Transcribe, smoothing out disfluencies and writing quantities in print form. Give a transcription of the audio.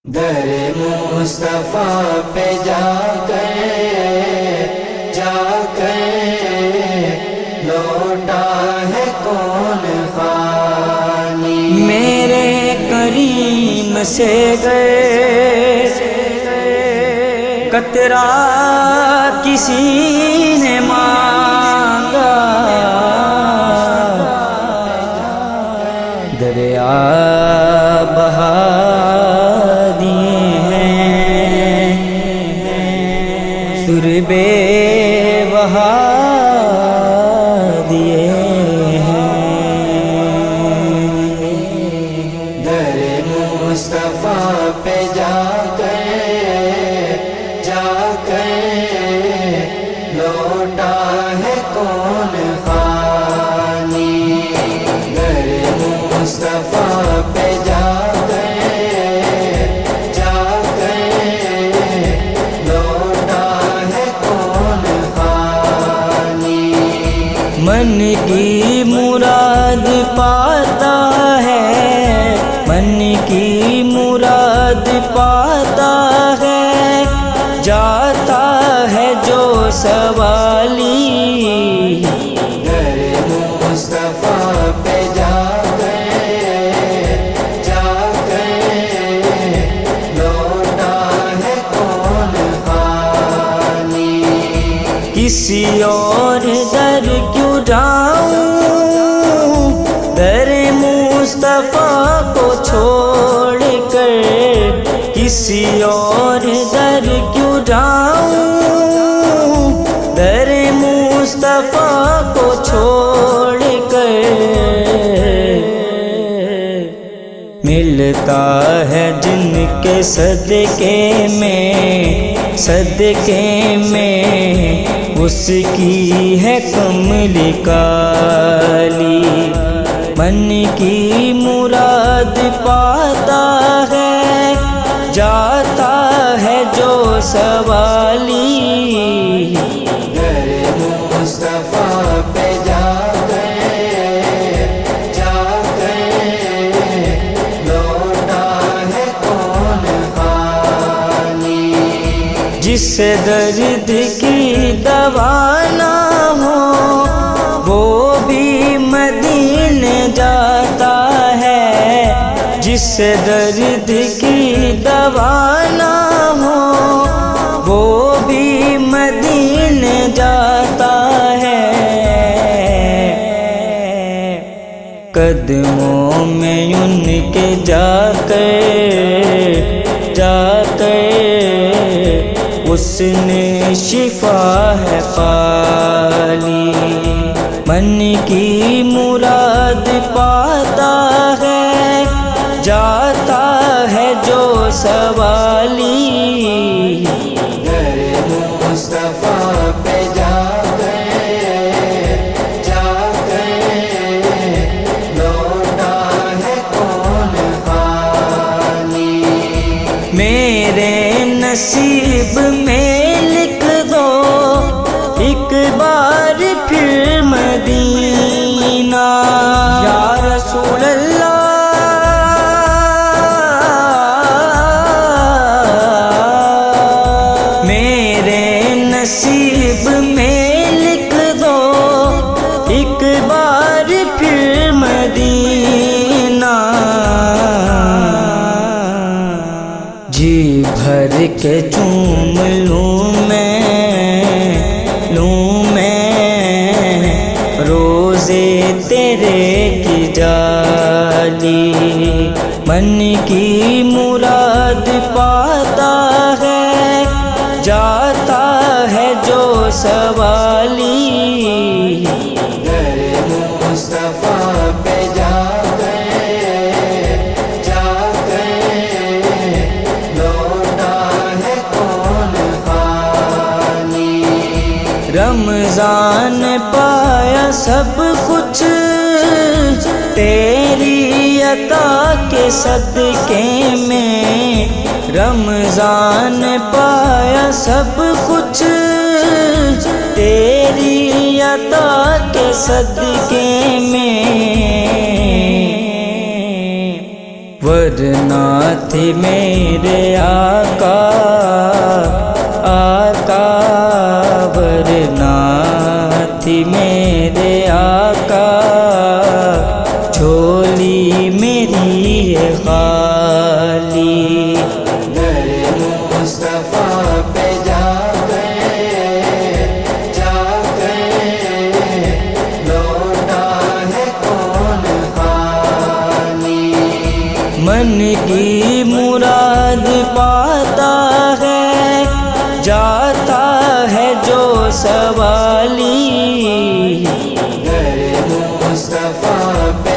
در مصطفیٰ پہ جا کر لوٹا ہے کون خالی، میرے کریم سے گئے قطرہ کسی نے مانگا، دریا بہا دیے ہیں سربے بہا دیے ہیں، در مصطفیٰ پہ جا کر لوٹا ہے کون خالی، در مصطفیٰ پہ جا کر لوٹا ہے کون خالی، من کی مراد پاتا ہے، من کی مراد پاتا ہے، جاتا ہے جو سوالی، در مصطفیٰ پہ جا کر لوٹا ہے کون خالی، کسی اور در کیوں جاؤں، در مصطفیٰ کو چھوڑ کر، کسی اور در کیوں جاؤں، در مصطفیٰ کو چھوڑ کر، ملتا ہے جن کے صدقے میں اس کی ہے کمل کالی، من کی مراد پاتا ہے، جاتا ہے جو سوالی، در مصطفیٰ پہ جا کر لوٹا ہے کون خالی، جس درد کی دوا نہ ہو وہ بھی مدینے جاتا ہے، جس درد کی دوا نہ ہو وہ بھی مدینے جاتا ہے، قدموں میں ان کے جا کر اس نے شفا ہے پالی، من کی مراد پاتا ہے، جاتا ہے جو سوالی، در مصطفیٰ پہ جا کر لوٹا ہے کون خالی، میرے نصیب میں لکھ دو ایک بار پھر مدینہ، یا رسول اللہ میرے نصیب میں لکھ دو ایک بار پھر مدینہ، جی بھر کے چوم لوں میں روزے تیرے کی جالی، من کی مراد پاتا ہے، جاتا ہے جو سوالی، در مصطفیٰ پہ جا کر لوٹا ہے کون خالی، رمضان پایا سب کچھ تیری عطا کے صدقے میں، رمضان پایا سب کچھ تیری عطا کے صدقے میں، ورنہ تھے میرے آقا آقا، ورنہ تھی میرے آقا، جھولی میری ہے خالی۔ در مصطفیٰ پہ جا کر لوٹا ہے کون خالی۔ من کی مراد پاتا ہے، جاتا ہے جو سوالی۔ در مصطفیٰ پہ